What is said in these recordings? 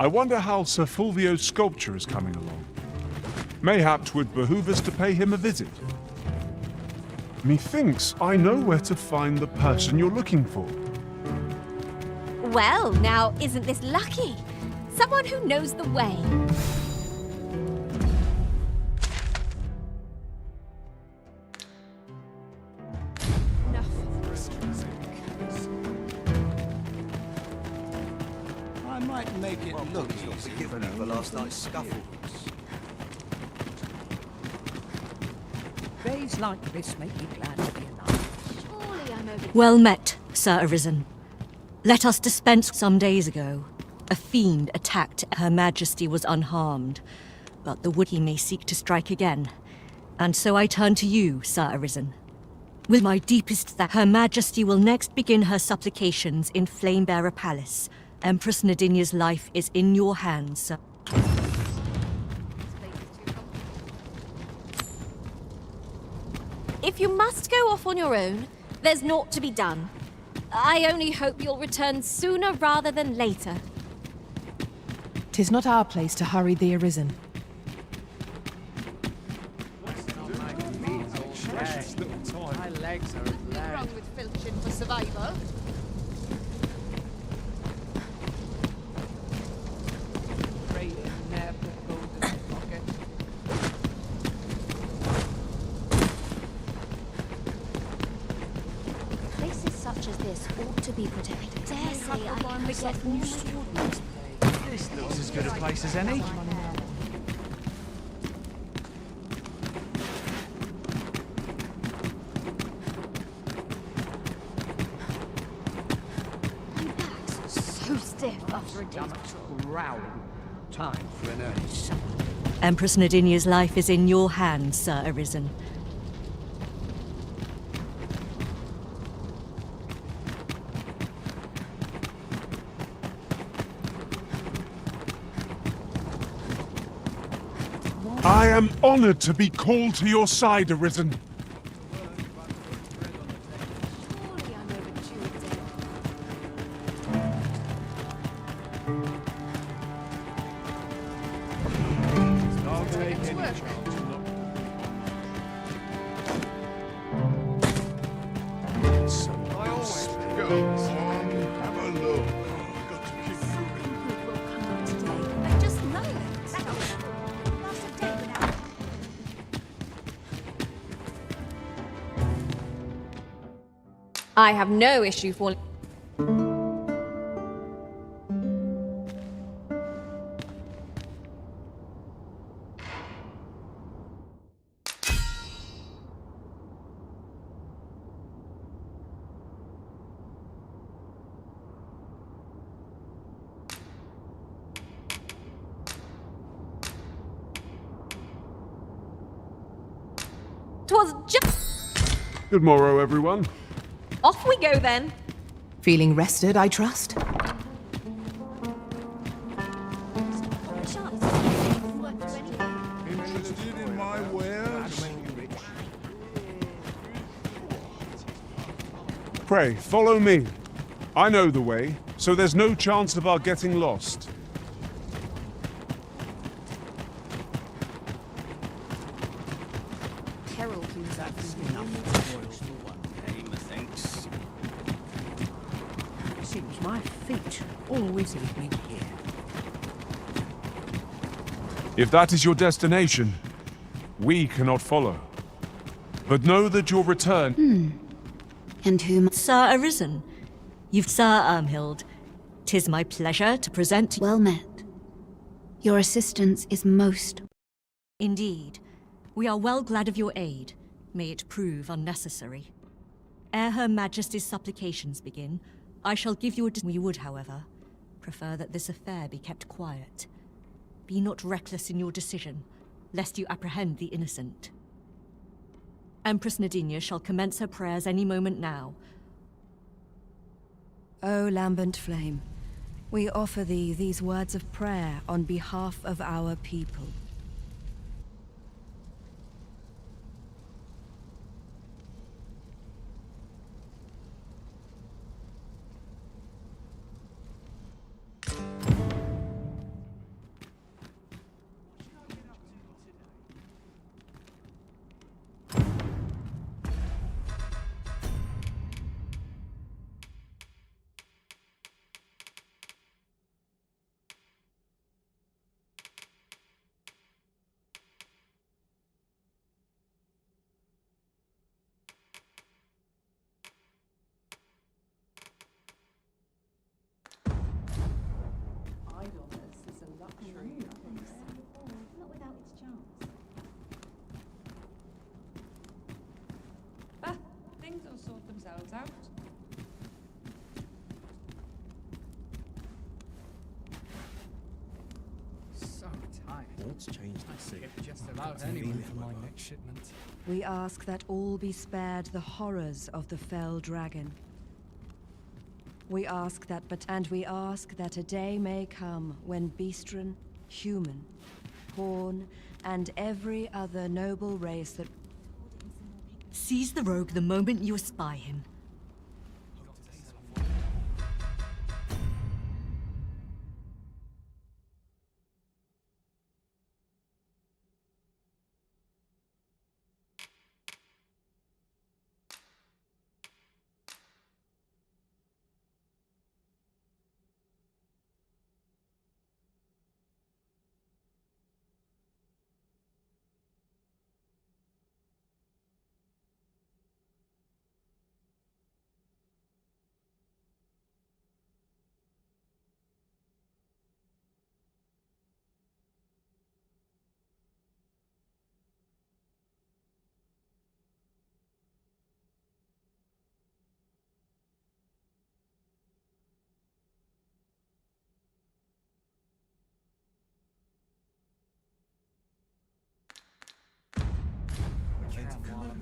I wonder how Sir Fulvio's sculpture is coming along. Mayhap 'twould behoove us to pay him a visit. Methinks I know where to find the person you're looking for. Well, now, isn't this lucky? Someone who knows the way. I might make it look easy for last night's scuffle. Days like this make me glad to be alive. Surely I'm over. Well met, Sir Arisen. Let us dispense. Some days ago, a fiend attacked. Her Majesty was unharmed, but the Woody may seek to strike again. And so I turn to you, Sir Arisen. With my deepest that Her Majesty will next begin her supplications in Flamebearer Palace. Empress Nadinia's life is in your hands, sir. If you must go off on your own, there's naught to be done. I only hope you'll return sooner rather than later. 'Tis not our place to hurry the Arisen. My legs are Nothing wrong with filching for survival. Places such as this ought to be protected. Dare say I forget all This looks as good a place as any. so stiff after a day. growling. Time for an early supper. Empress Nadinia's life is in your hands, Sir Arisen. I am honored to be called to your side, Arisen. Surely I'm overdue a day. I'll take any chance. Have a look. Got to keep moving. Good will come out today. I just know it. Last a day without. I have no issue falling. Twas just. Good morrow, everyone. Off we go then. Feeling rested, I trust? Interested in my wares? Pray, follow me. I know the way, so there's no chance of our getting lost. Seems my feet always lead me here. If that is your destination, we cannot follow. But know that your return... And whom? Sir Arisen, you've Sir Ermhild. 'Tis my pleasure to present to you. Well met. Your assistance is most. Indeed, we are well glad of your aid. May it prove unnecessary. Ere Her Majesty's supplications begin, I shall give you a... We would, however, prefer that this affair be kept quiet. Be not reckless in your decision, lest you apprehend the innocent. Empress Nadinia shall commence her prayers any moment now. O lambent flame, we offer thee these words of prayer on behalf of our people. What's changed? I see just about anyone for my next shipment. We ask that all be spared the horrors of the fell dragon. We ask that we ask that a day may come when Beastren, human, Pawn, and every other noble race that Seize the rogue the moment you espy him.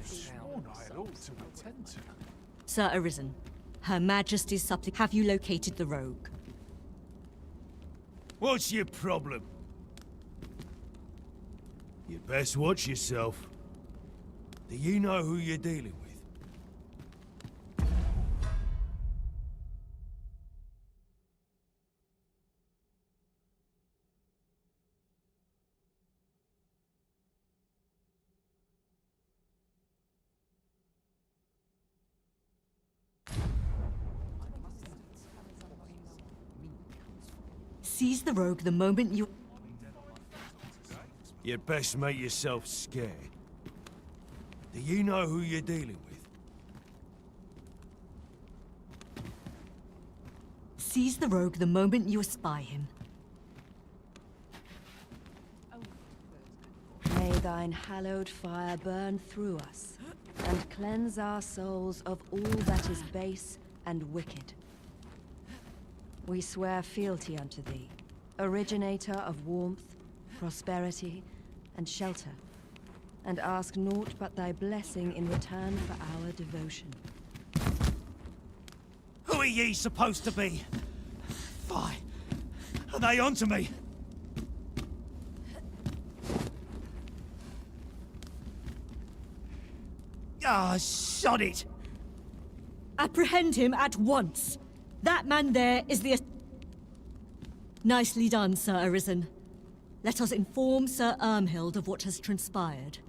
Sworn I had ought to attend to. Sir Arisen, Her Majesty's supplic. Have you located the rogue? What's your problem? You best watch yourself. Do you know who you're dealing with? Seize the rogue the moment you... You'd best make yourself scarce. Do you know who you're dealing with? Seize the rogue the moment you espy him. may thine hallowed fire burn through us, and cleanse our souls of all that is base and wicked. We swear fealty unto thee, originator of warmth, prosperity, and shelter, and ask naught but thy blessing in return for our devotion. Who are ye supposed to be? Fie! Are they onto me? Ah, sod it! Apprehend him at once! That man there is the... Nicely done, Sir Arisen. Let us inform Sir Ermhild of what has transpired.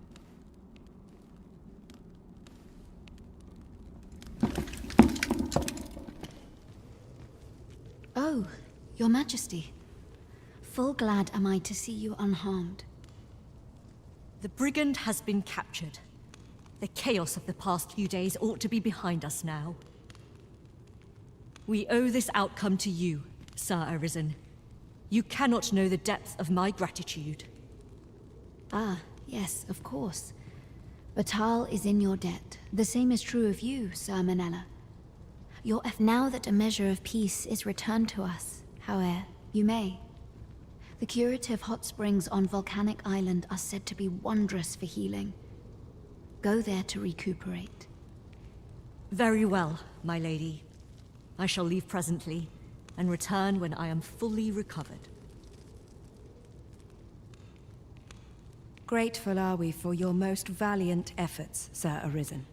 Oh, Your Majesty. Full glad am I to see you unharmed. The brigand has been captured. The chaos of the past few days ought to be behind us now. We owe this outcome to you, Sir Arisen. You cannot know the depth of my gratitude. Ah, yes, of course. Batal is in your debt. The same is true of you, Sir Manella. Now that a measure of peace is returned to us, howe'er you may. The curative hot springs on Volcanic Island are said to be wondrous for healing. Go there to recuperate. Very well, my lady. I shall leave presently, and return when I am fully recovered. Grateful are we for your most valiant efforts, Sir Arisen.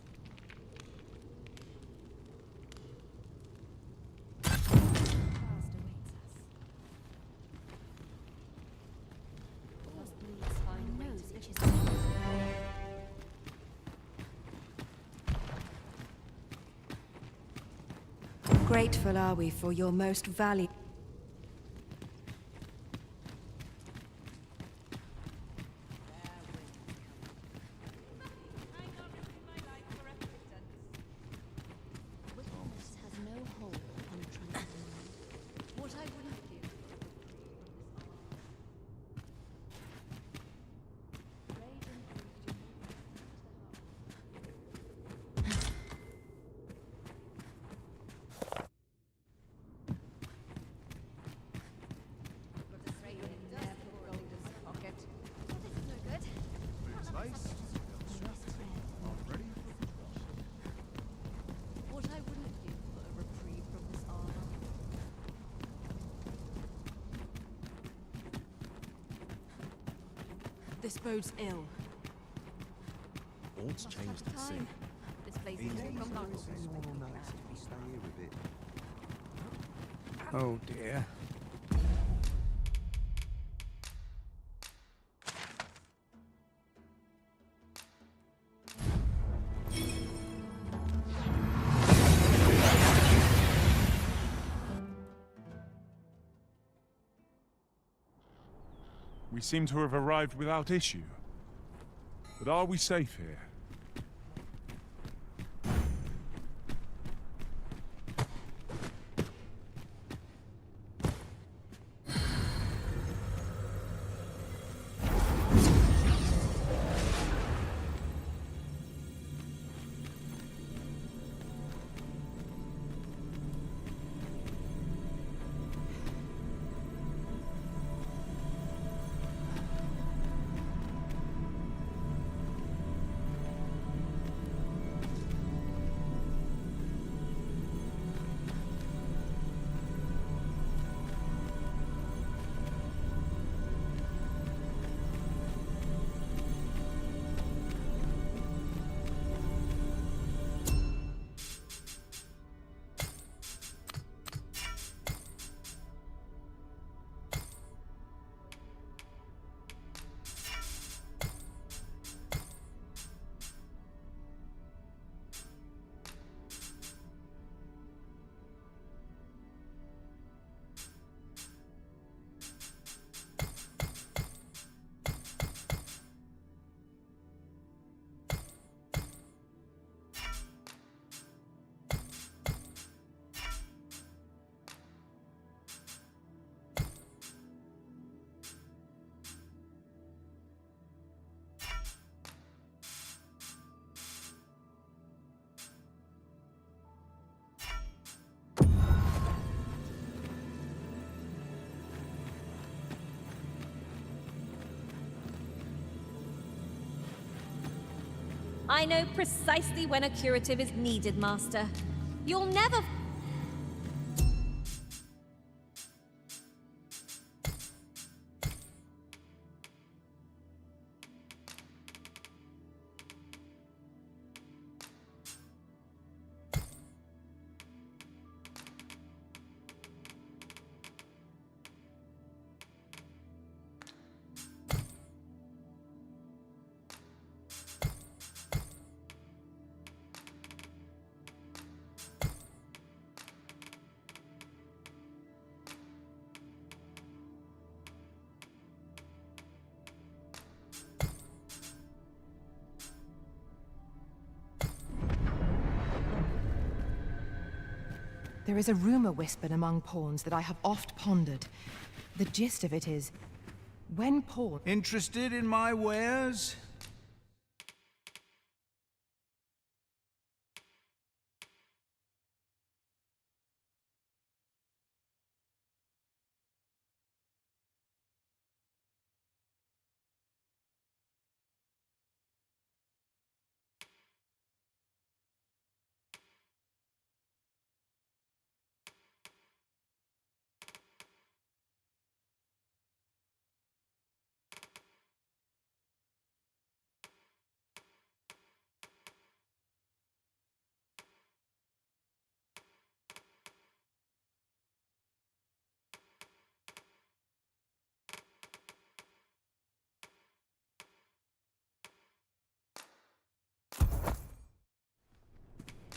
Grateful are we for your most valiant... This bodes ill. All's changed at sea. This place is from Oh dear. We seem to have arrived without issue. But are we safe here? I know precisely when a curative is needed, Master. You'll never... There is a rumor whispered among pawns that I have oft pondered. The gist of it is, when pawn... Interested in my wares?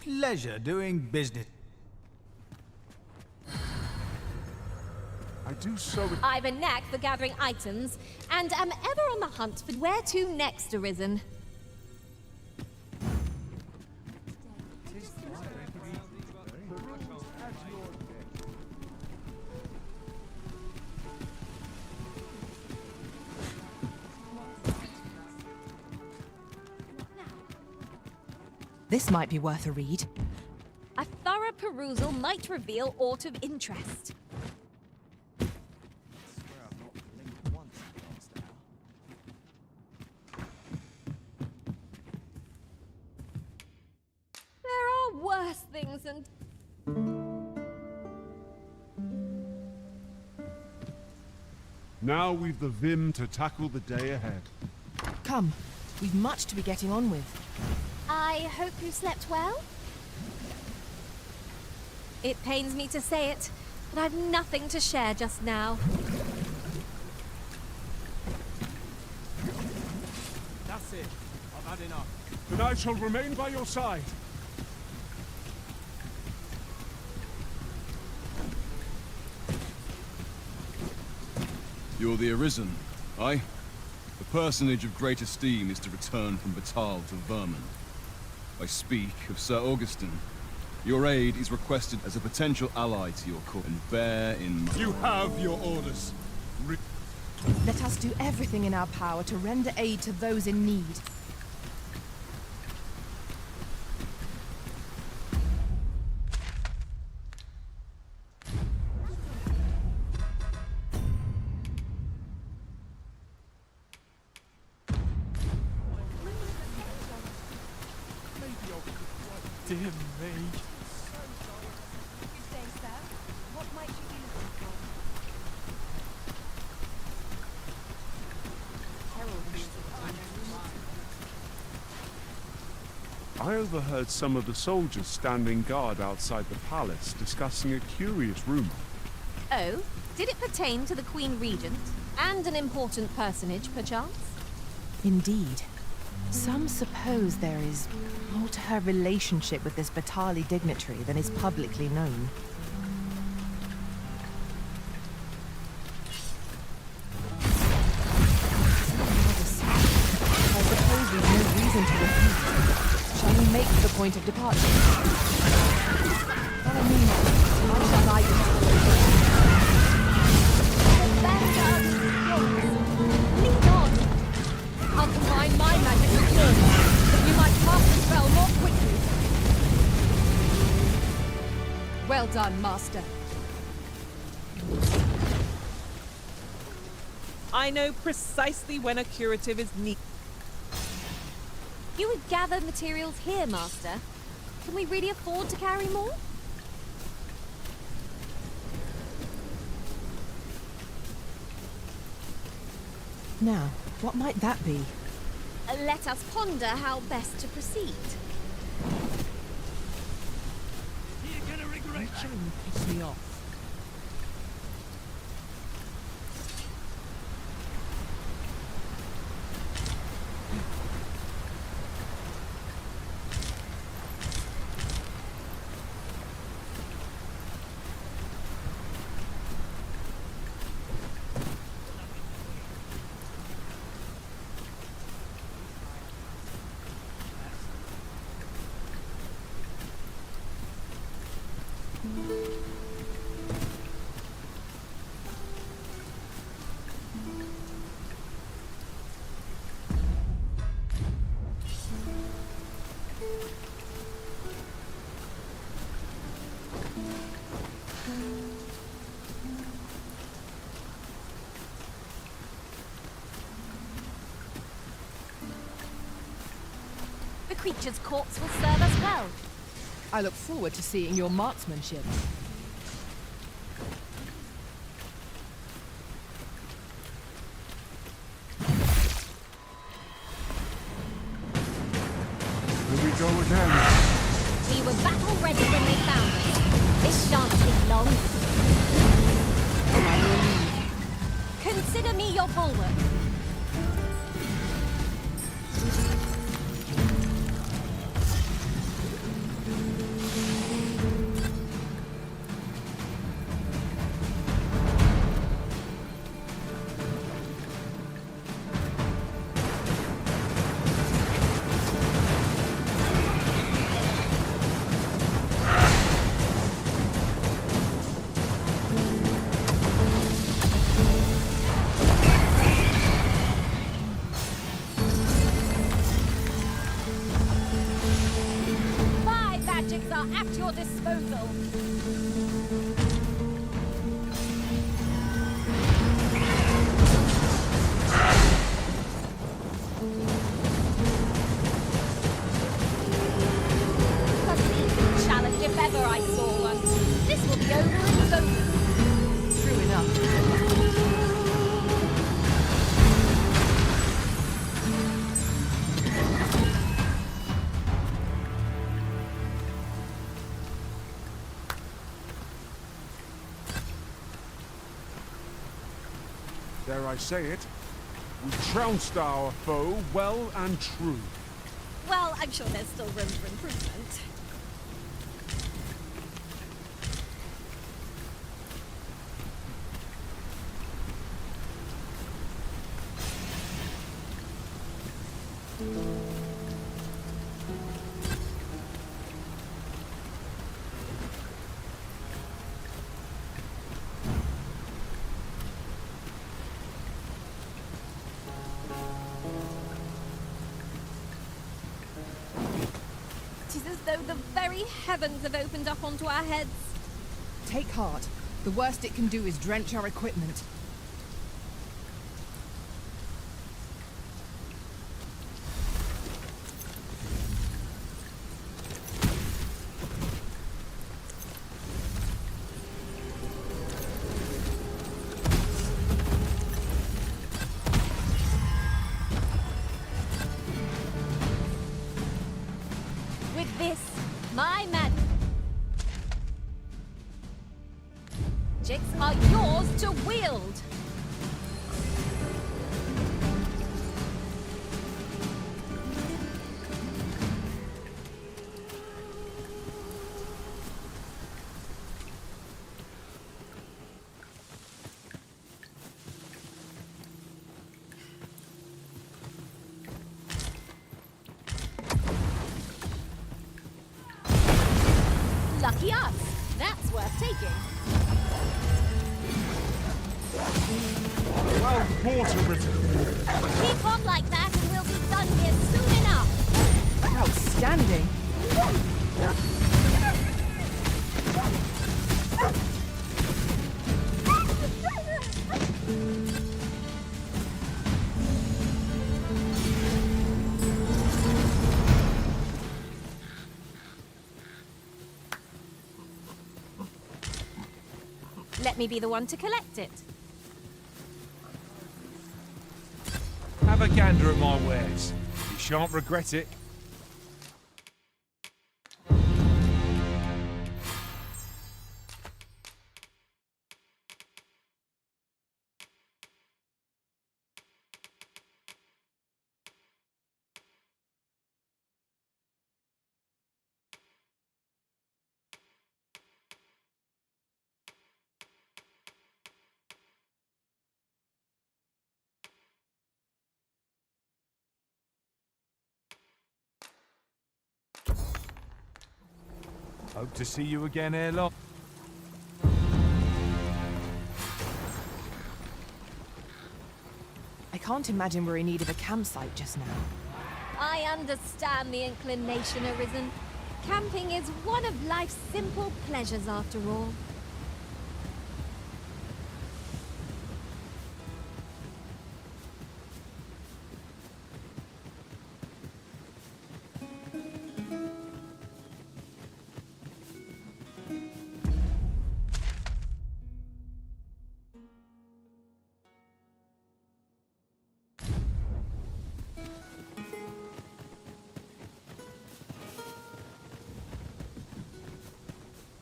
Pleasure doing business. I do so... I've a knack for gathering items, and am ever on the hunt for where to next, Arisen. This might be worth a read. A thorough perusal might reveal aught of interest. There are worse things and... Now we've the vim to tackle the day ahead. Come, we've much to be getting on with. I hope you slept well? It pains me to say it, but I've nothing to share just now. That's it. I've had enough. Then I shall remain by your side. You're the Arisen, aye? The personage of great esteem is to return from Batal to Vermin. I speak of Sir Augustin. Your aid is requested as a potential ally to your cause, and bear in mind... You have your orders. Let us do everything in our power to render aid to those in need. Dear me. I overheard some of the soldiers standing guard outside the palace discussing a curious rumor. Oh, did it pertain to the Queen Regent? And an important personage, perchance? Indeed. Some suppose there is more to her relationship with this Batali dignitary than is publicly known. I suppose we've no reason to refuse. Shall we make the point of departure? But I mean, why shall I Lead on! I'll combine my magic with yours, that we might cast the spell more quickly. Well done, Master. I know precisely when a curative is needed. You would gather materials here, Master. Can we really afford to carry more? Now, what might that be? Let us ponder how best to proceed. You're gonna regret that. Actually piss me off. The creature's corpse will serve us well. I look forward to seeing your marksmanship. Here we go again. We were battle ready when they found us. This shan't take long. Consider me your bulwark. Magics are at your disposal. A secret challenge if ever I saw one. This will be over in a moment. True enough. dare I say it, we trounced our foe well and true. Well, I'm sure there's still room for improvement. It is as though the very heavens have opened up onto our heads. Take heart. The worst it can do is drench our equipment. With this, my magics are yours to wield. Lucky us. That's worth taking. Well fought, Arisen. Keep on like that and we'll be done here soon enough. Outstanding. Let me be the one to collect it. Have a gander at my wares. You shan't regret it. Hope to see you again ere long. I can't imagine we're in need of a campsite just now. I understand the inclination, Arisen. Camping is one of life's simple pleasures after all.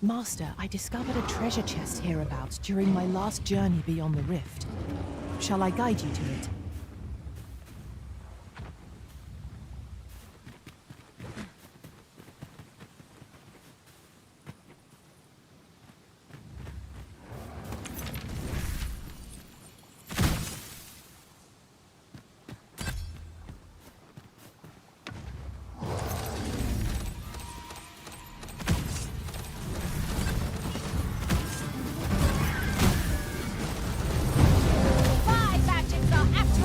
Master, I discovered a treasure chest hereabouts during my last journey beyond the rift. Shall I guide you to it? My magics are active.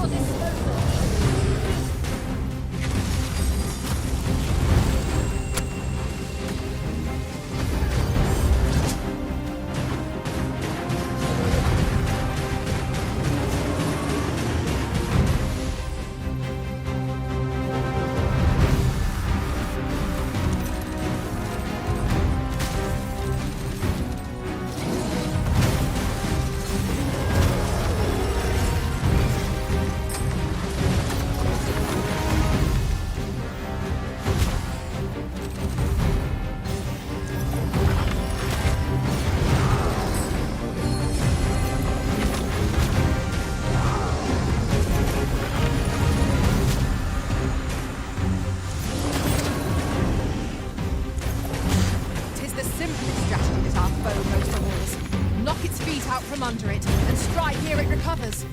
out from under it and strike ere it recovers.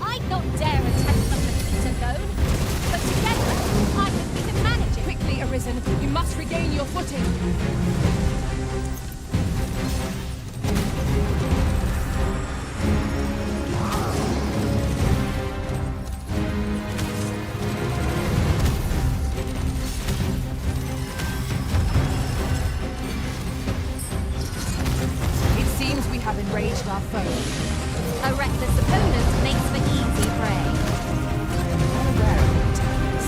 I'd not dare attempt the feat alone, but together I think we can manage it. Quickly, Arisen. You must regain your footing. It seems we have enraged our foe. A reckless opponent makes for easy prey. Unaware of the tactics.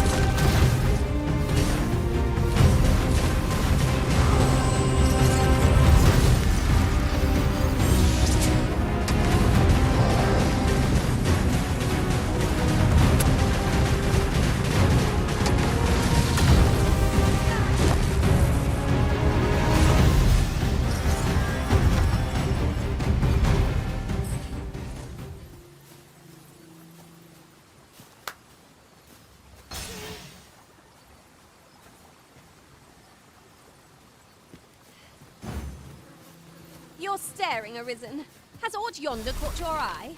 You're staring, Arisen. Has aught yonder caught your eye?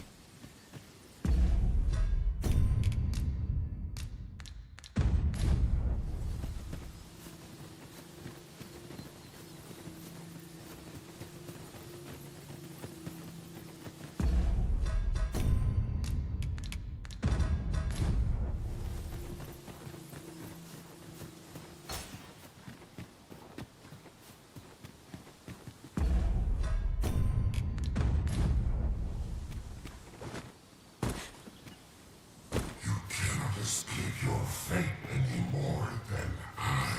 Escape your fate any more than I.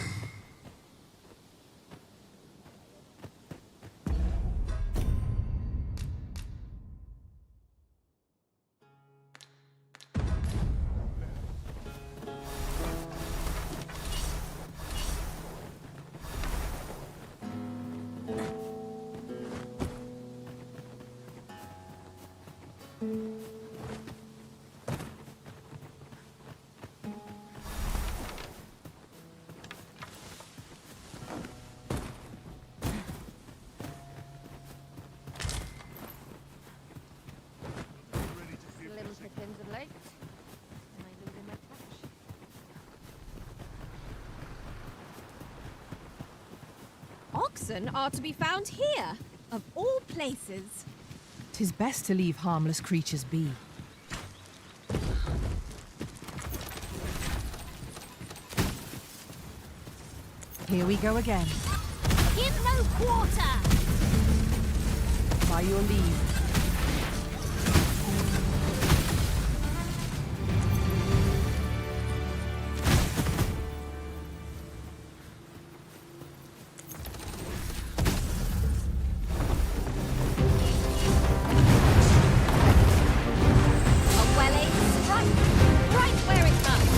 Slim pickings of late. Am I losing my touch? Oxen are to be found here, of all places. 'Tis best to leave harmless creatures be. Here we go again. Give no quarter! By your leave. A well-aimed strike, right where it comes.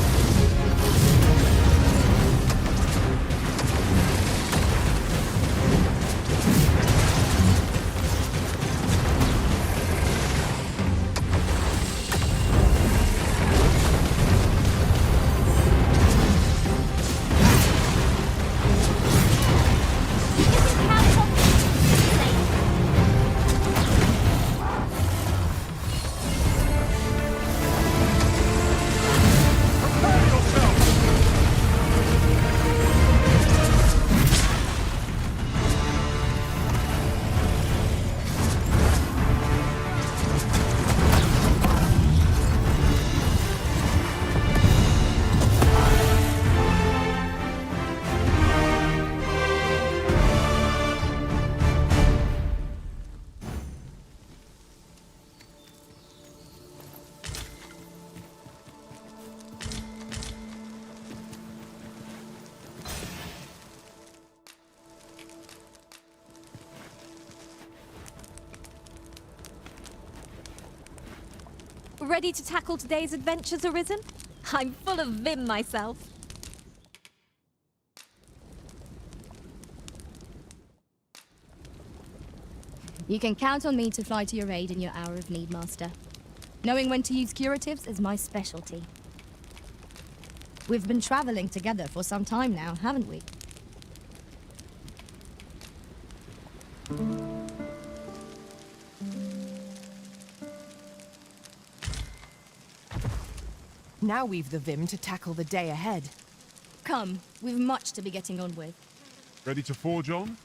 Ready to tackle today's adventures, Arisen? I'm full of vim myself. You can count on me to fly to your aid in your hour of need, Master. Knowing when to use curatives is my specialty. We've been traveling together for some time now, haven't we? Now we've the vim to tackle the day ahead. Come, we've much to be getting on with. Ready to forge on?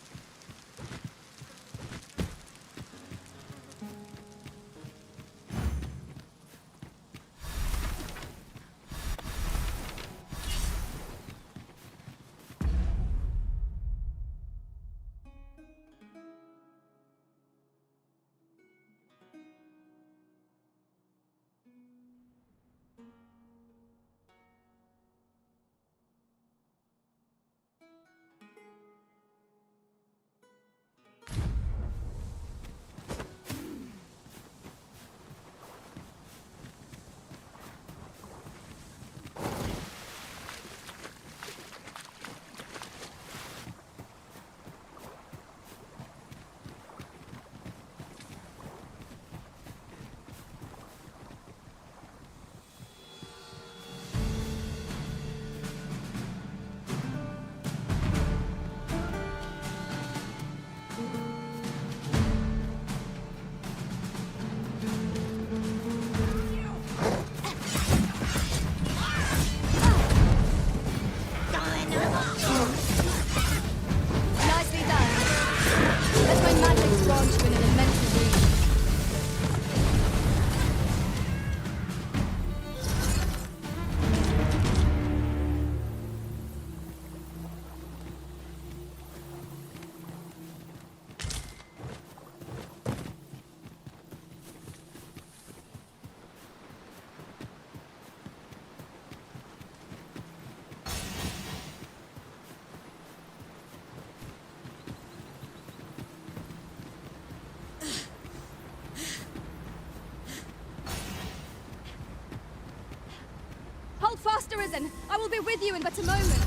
Nicely done. Let my magic grant you in an immense region. Hold fast, Arisen! I will be with you in but a moment.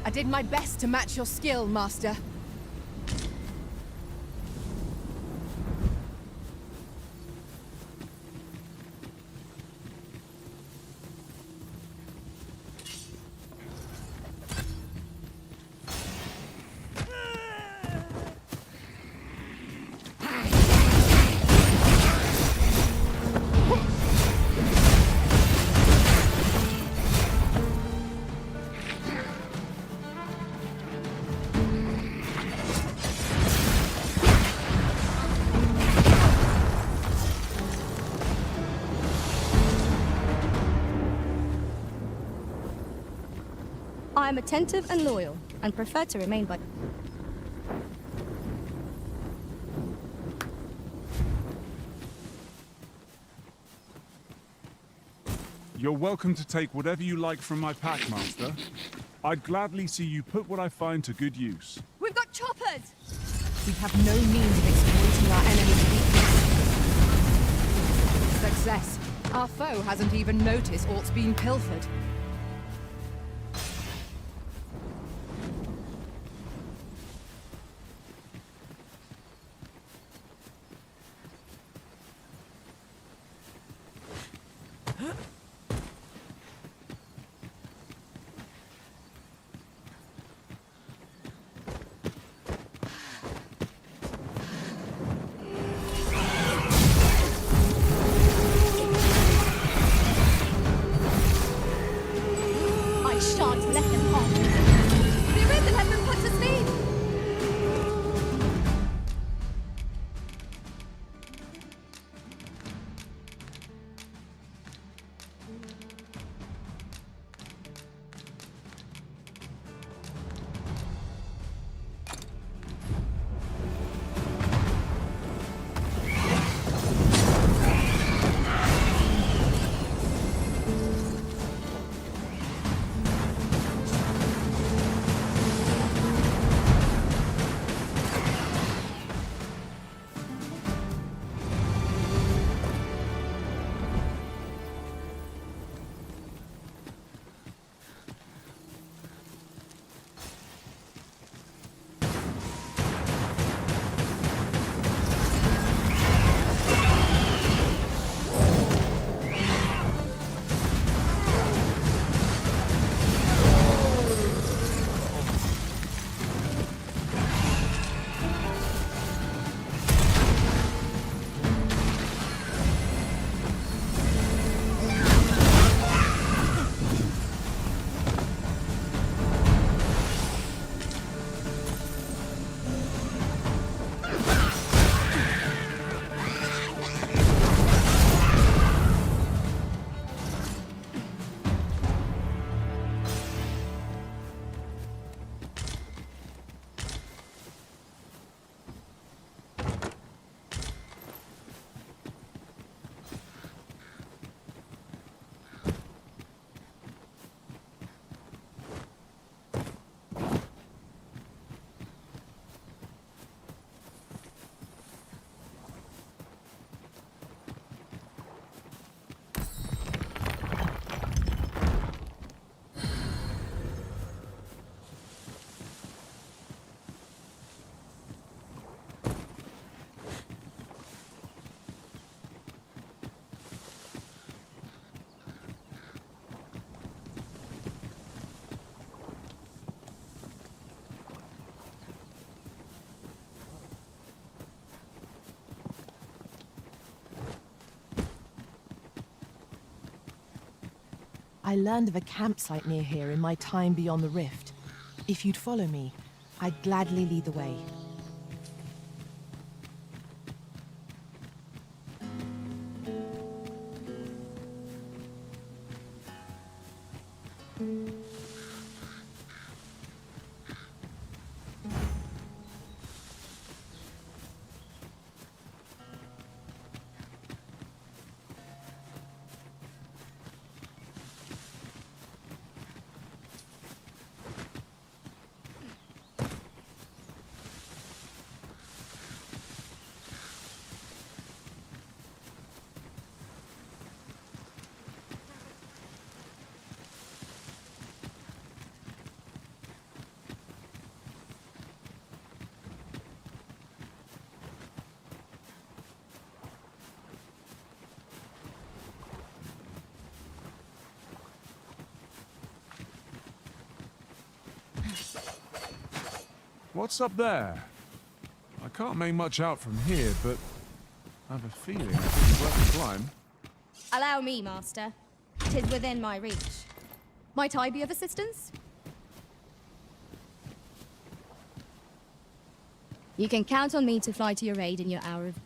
I did my best to match your skill, Master. I am attentive and loyal, and prefer to remain by... You're welcome to take whatever you like from my pack, Master. I'd gladly see you put what I find to good use. We've got choppers! We have no means of exploiting our enemy's weakness. Success. Our foe hasn't even noticed aught's been pilfered. I learned of a campsite near here in my time beyond the rift. If you'd follow me, I'd gladly lead the way. What's up there? I can't make much out from here, but I have a feeling it's worth the climb. Allow me, Master. 'Tis within my reach. Might I be of assistance? You can count on me to fly to your aid in your hour of...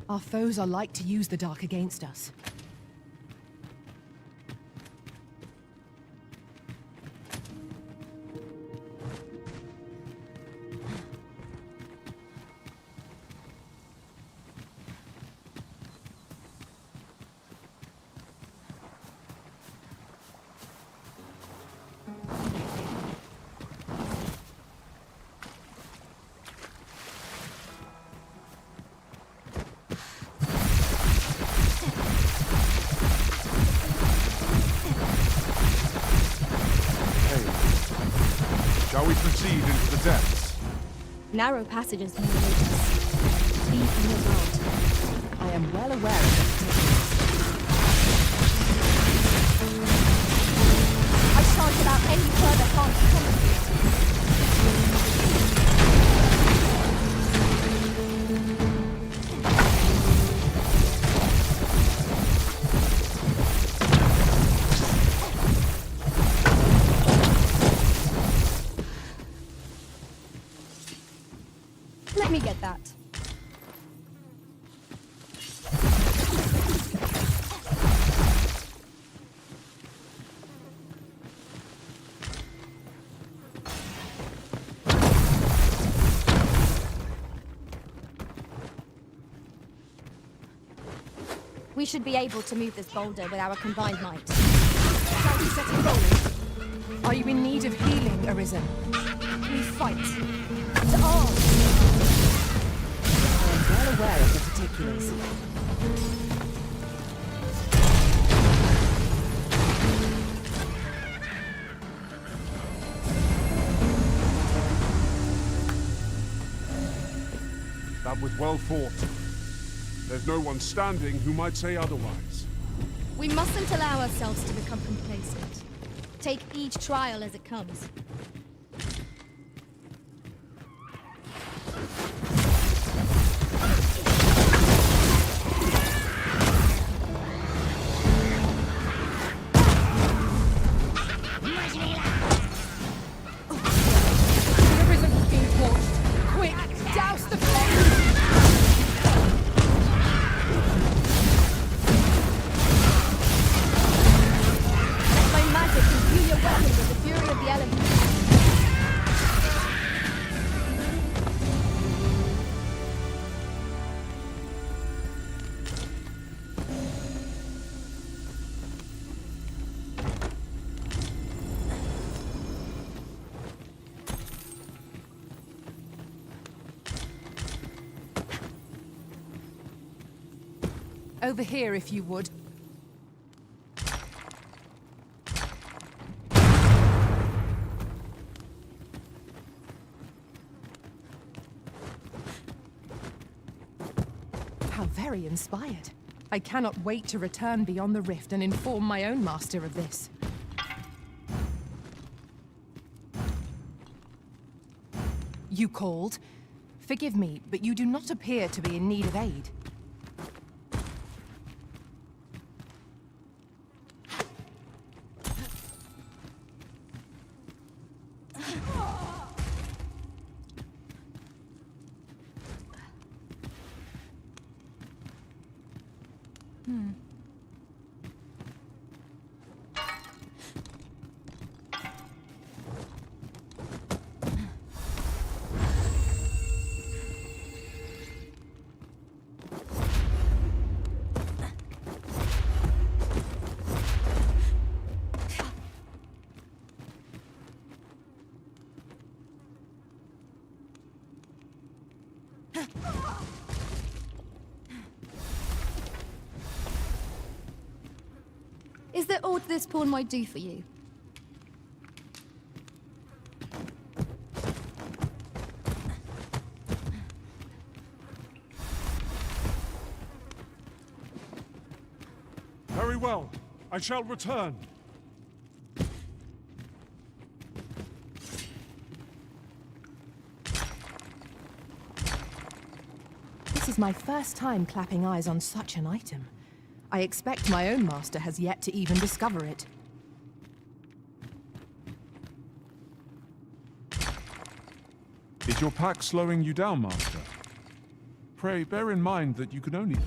Our foes are like to use the dark against us. Shall we proceed into the depths? Narrow passages may lead us. Speed from your guard. I am well aware of the I shan't allow any further harm to come to you. Let me get that. We should be able to move this boulder with our combined might. Shall we set it rolling? Are you in need of healing, Arisen? We fight. To arms! I am well aware of the particulars. That was well fought. There's no one standing who might say otherwise. We mustn't allow ourselves to become complacent. Take each trial as it comes. Let my magic imbue your weapon with the fury of the elements. over here if you would. How very inspired. I cannot wait to return beyond the rift and inform my own master of this. You called? Forgive me, but you do not appear to be in need of aid. Is there aught this pawn might do for you? Very well. I shall return. This is my first time clapping eyes on such an item. I expect my own master has yet to even discover it. Is your pack slowing you down, Master? Pray bear in mind that you can only...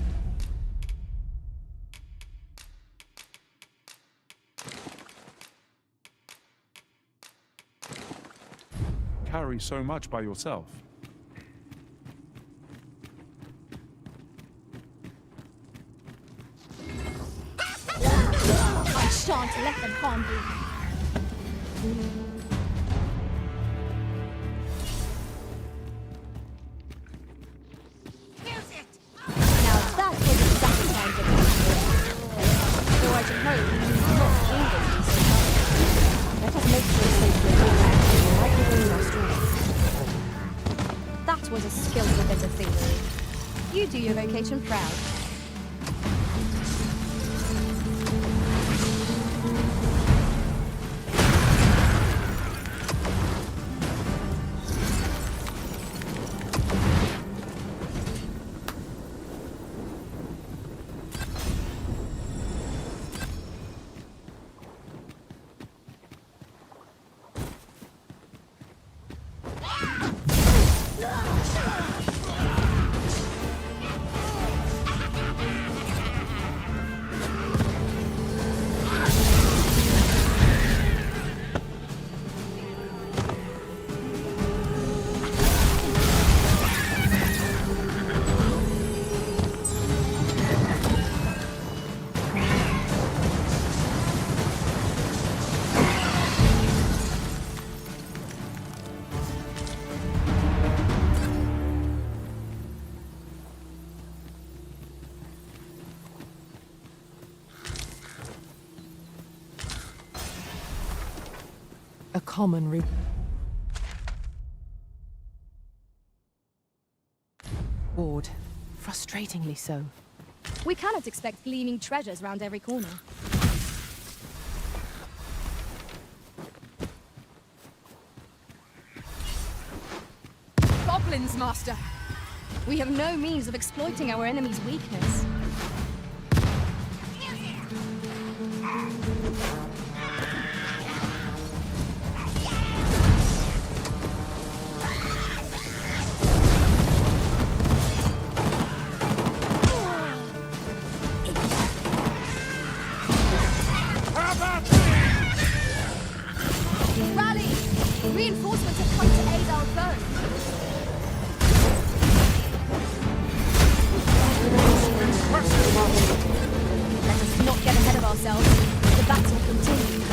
carry so much by yourself. I shan't let them harm you. Now that was exactly how I did it. Though I suppose you need not always be so hard. Let us make sure safely like the way our That was a skillful bit of thievery. You do your vocation proud. A common reward. Frustratingly so. We cannot expect gleaming treasures round every corner. Goblins, Master! We have no means of exploiting our enemy's weakness. Rally! Reinforcements have come to aid our foe. Let us not get ahead of ourselves. The battle continues.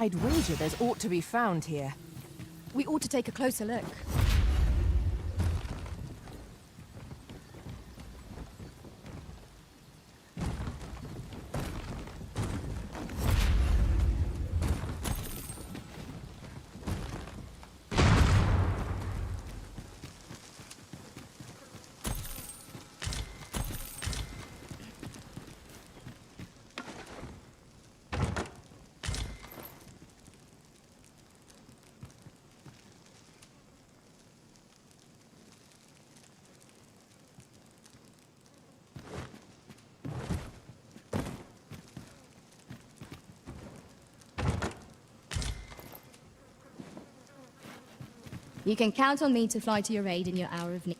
I'd wager there's ought to be found here. We ought to take a closer look. You can count on me to fly to your aid in your hour of need.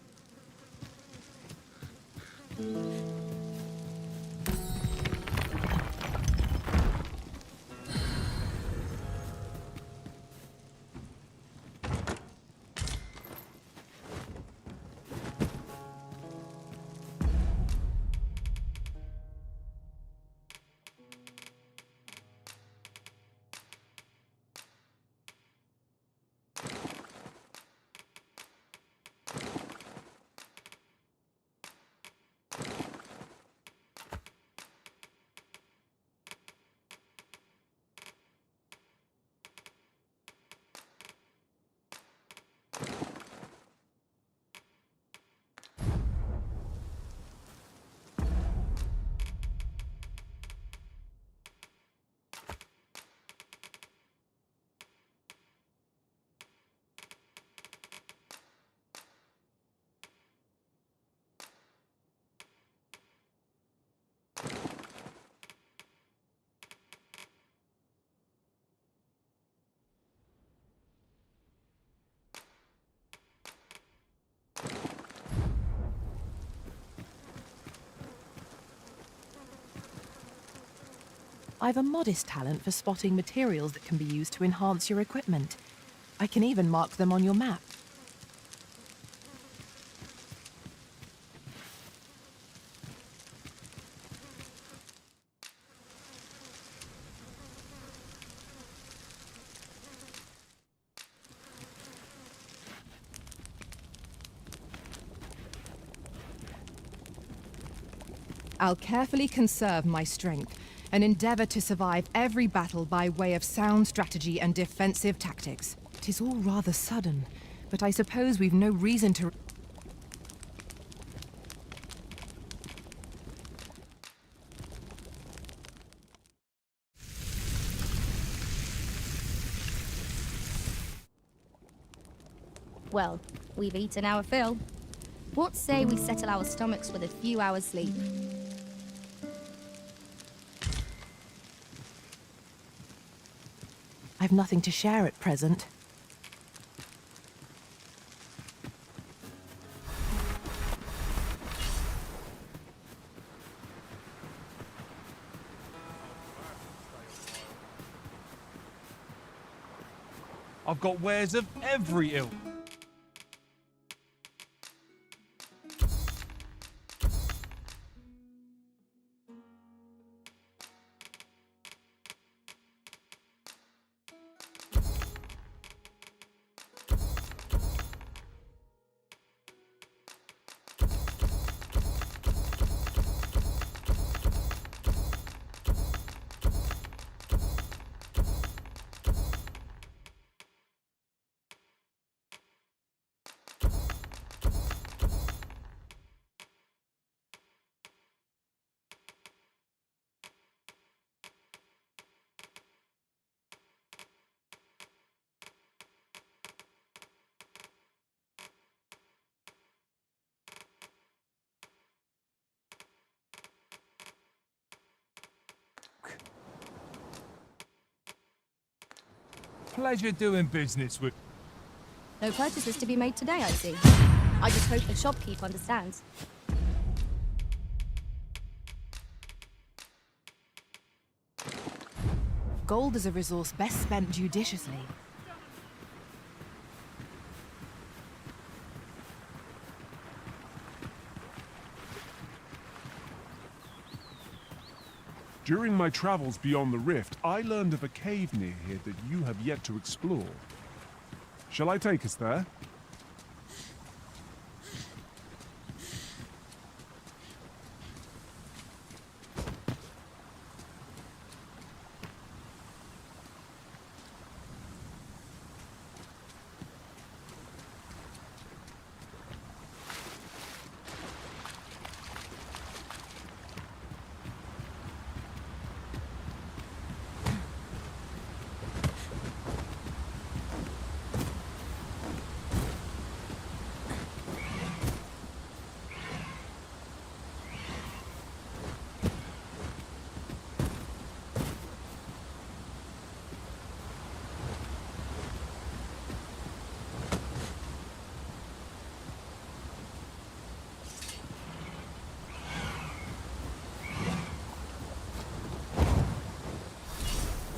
I've a modest talent for spotting materials that can be used to enhance your equipment. I can even mark them on your map. I'll carefully conserve my strength and endeavor to survive every battle by way of sound strategy and defensive tactics. 'Tis all rather sudden, but I suppose we've no reason to... Well, we've eaten our fill. What say we settle our stomachs with a few hours' sleep? I've nothing to share at present. I've got wares of every ilk. Pleasure doing business with... No purchases to be made today, I see. I just hope the shopkeep understands. Gold is a resource best spent judiciously. During my travels beyond the rift, I learned of a cave near here that you have yet to explore. Shall I take us there?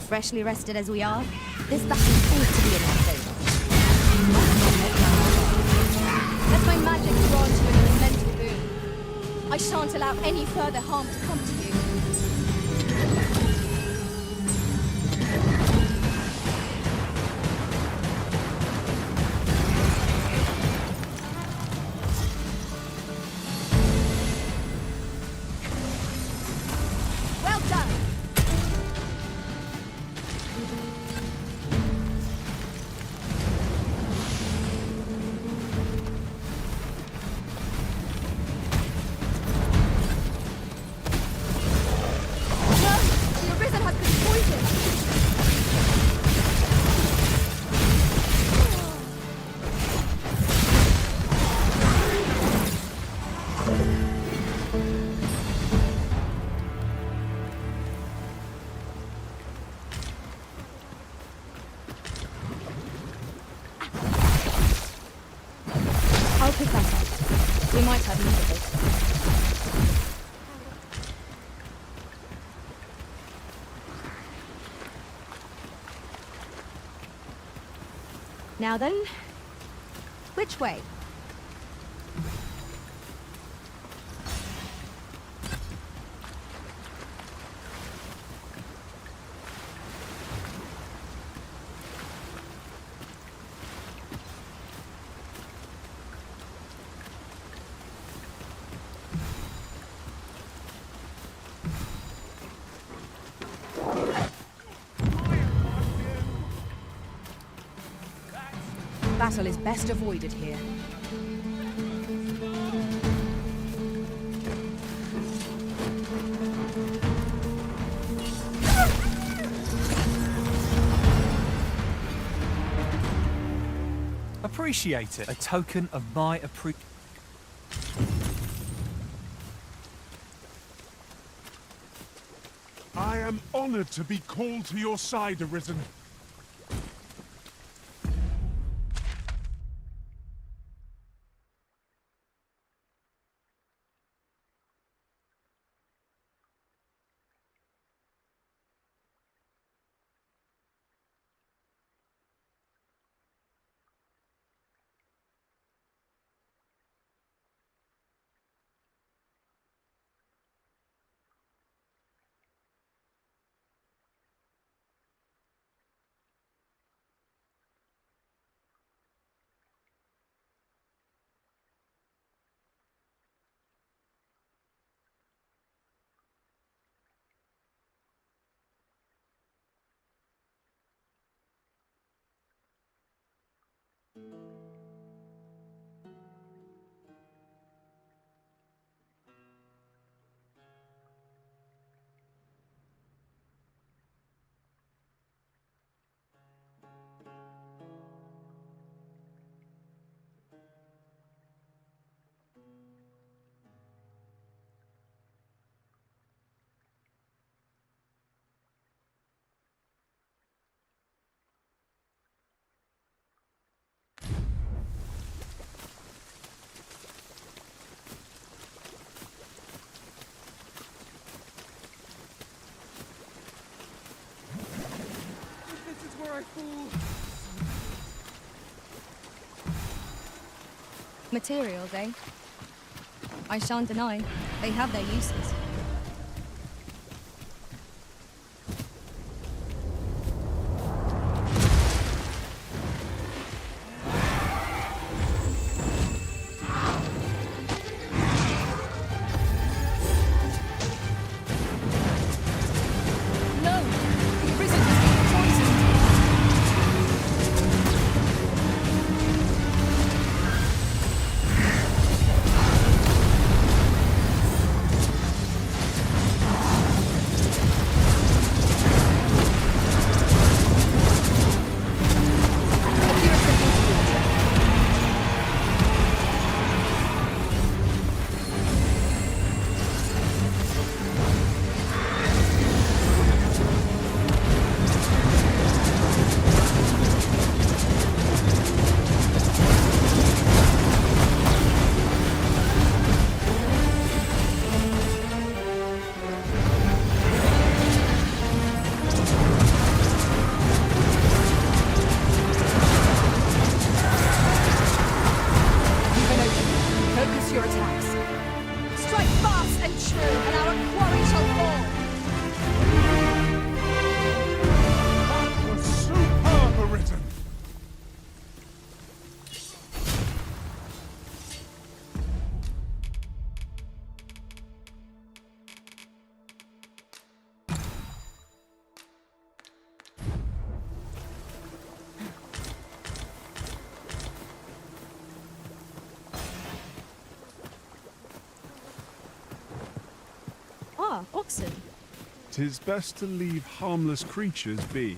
Freshly rested as we are, this battle ought to be in our favor. Let my magic grant you an immense boon. I shan't allow any further harm to come to you. Well done! The Arisen has been poisoned! I'll pick that up. We might have need of it. Now then, which way? Battle is best avoided here. Appreciate it. A token of my appreciation. I am honored to be called to your side, Arisen. Materials, eh? I shan't deny, they have their uses. Ah, oxen. 'Tis best to leave harmless creatures be.